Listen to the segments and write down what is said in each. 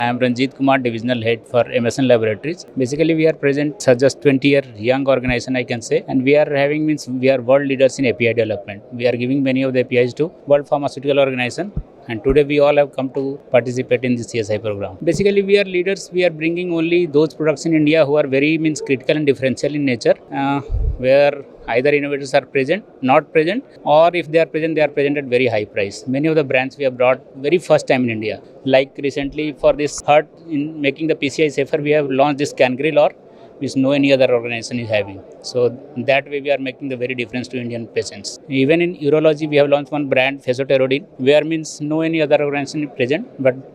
I am Ranjit Kumar, Divisional Head for MSN Laboratories. Basically, we are present as just 20-year young organization, I can say, and we are having we are world leaders in API development. We are giving many of the APIs to World Pharmaceutical Organization. And today we all have come to participate in the CSI program. Basically, we are leaders. We are bringing only those products in India who are very critical and differential in nature, where either innovators are present, not present, or if they are present at very high price. Many of the brands we have brought very first time in India. Like recently for this heart in making the PCI safer, we have launched this Cangril or which no any other organization is having. So that way we are making the very difference to Indian patients. Even in urology, we have launched one brand, fesoterodine, where no any other organization is present.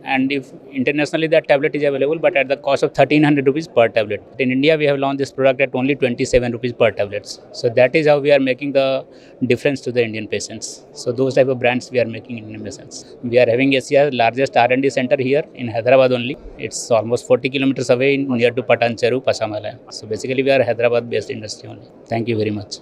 And if internationally that tablet is available, but at the cost of 1300 rupees per tablet. In India, we have launched this product at only 27 rupees per tablets. So that is how we are making the difference to the Indian patients. So those type of brands we are making in medicines. We are having Asia's largest R&D center here in Hyderabad only. It's almost 40 kilometers away near to Patancheru, Pasamala. So basically we are Hyderabad based industry only. Thank you very much.